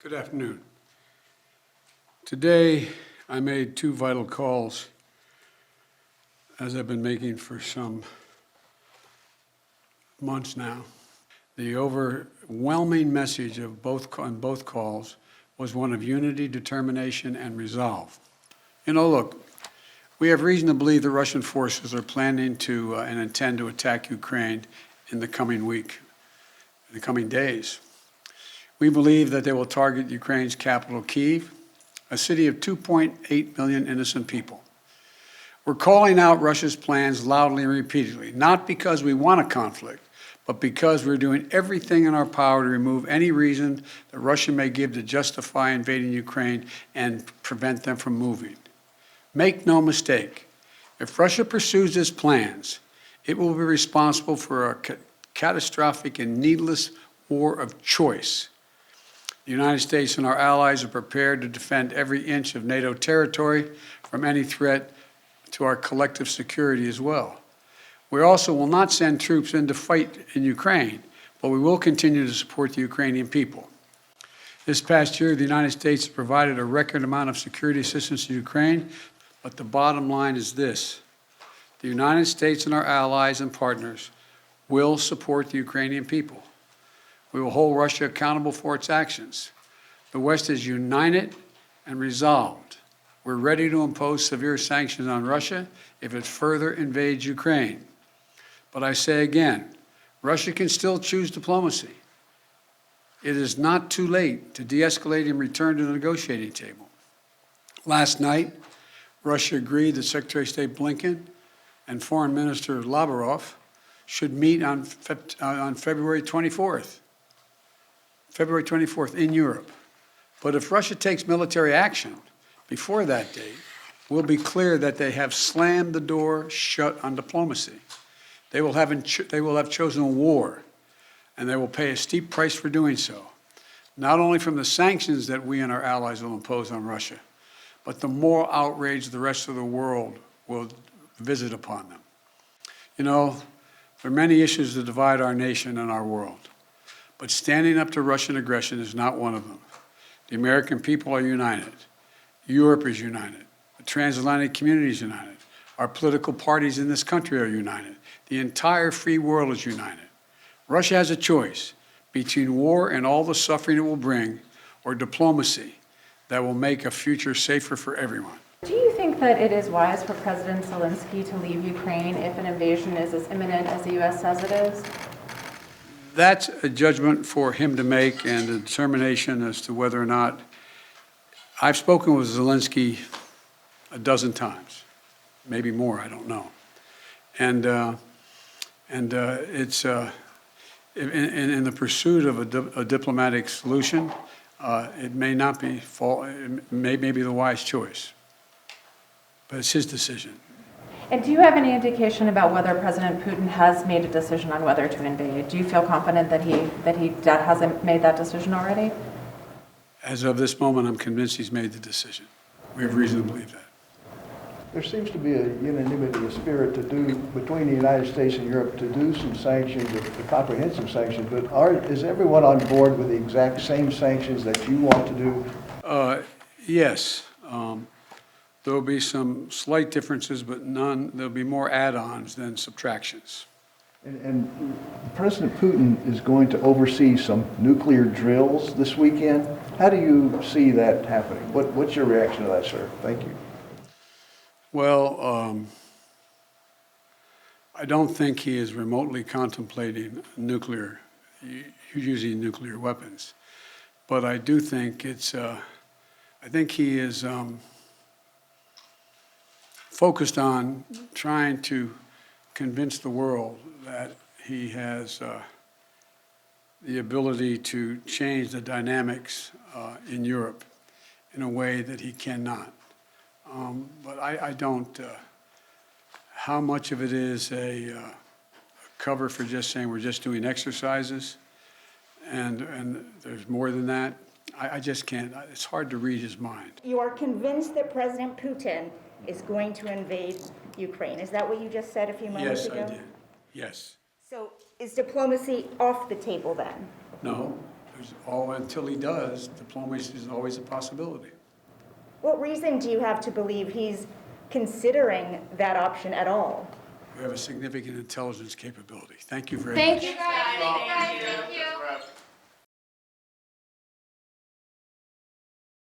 Good afternoon. Today, I made two vital calls, as I've been making for some months now. The overwhelming message of on both calls was one of unity, determination, and resolve. Look, we have reason to believe the Russian forces are planning to and intend to attack Ukraine in the coming week, in the coming days. We believe that they will target Ukraine's capital, Kyiv, a city of 2.8 million innocent people. We're calling out Russia's plans loudly and repeatedly, not because we want a conflict, but because we're doing everything in our power to remove any reason that Russia may give to justify invading Ukraine and prevent them from moving. Make no mistake, if Russia pursues its plans, it will be responsible for a catastrophic and needless war of choice. The United States and our allies are prepared to defend every inch of NATO territory from any threat to our collective security as well. We also will not send troops in to fight in Ukraine, but we will continue to support the Ukrainian people. This past year, the United States has provided a record amount of security assistance to Ukraine, but the bottom line is this: the United States and our allies and partners will support the Ukrainian people. We will hold Russia accountable for its actions. The West is united and resolved. We're ready to impose severe sanctions on Russia if it further invades Ukraine. But I say again, Russia can still choose diplomacy. It is not too late to de-escalate and return to the negotiating table. Last night, Russia agreed that Secretary of State Blinken and Foreign Minister Lavrov should meet on February 24th in Europe. But if Russia takes military action before that date, we'll be clear that they have slammed the door shut on diplomacy. They will have chosen war, and they will pay a steep price for doing so, not only from the sanctions that we and our allies will impose on Russia, but the moral outrage the rest of the world will visit upon them. There are many issues that divide our nation and our world, but standing up to Russian aggression is not one of them. The American people are united. Europe is united. The transatlantic community is united. Our political parties in this country are united. The entire free world is united. Russia has a choice between war and all the suffering it will bring, or diplomacy that will make a future safer for everyone. Do you think that it is wise for President Zelensky to leave Ukraine if an invasion is as imminent as the U.S. says it is? That's a judgment for him to make, and a determination as to whether or not. I've spoken with Zelensky a dozen times, maybe more, I don't know. And it's in the pursuit of a diplomatic solution, it may not be it may be the wise choice, but it's his decision. And do you have any indication about whether President Putin has made a decision on whether to invade? Do you feel confident that he hasn't made that decision already? As of this moment, I'm convinced he's made the decision. We have reason to believe that. There seems to be a unanimity of spirit between the United States and Europe to do some sanctions, the comprehensive sanctions, but is everyone on board with the exact same sanctions that you want to do? Yes. There will be some slight differences, but there'll be more add-ons than subtractions. And President Putin is going to oversee some nuclear drills this weekend. How do you see that happening? What's your reaction to that, sir? Thank you. Well, I don't think he is remotely contemplating using nuclear weapons. But I do think I think he is focused on trying to convince the world that he has the ability to change the dynamics in Europe in a way that he cannot. But I don't, how much of it is a cover for just saying we're just doing exercises and there's more than that, I just can't, it's hard to read his mind. You are convinced that President Putin is going to invade Ukraine. Is that what you just said a few moments ago? Yes, I did. Yes. So is diplomacy off the table then? No, Until he does, diplomacy is always a possibility. What reason do you have to believe he's considering that option at all? We have a significant intelligence capability. Thank you very much. Thank you, guys. Thank you.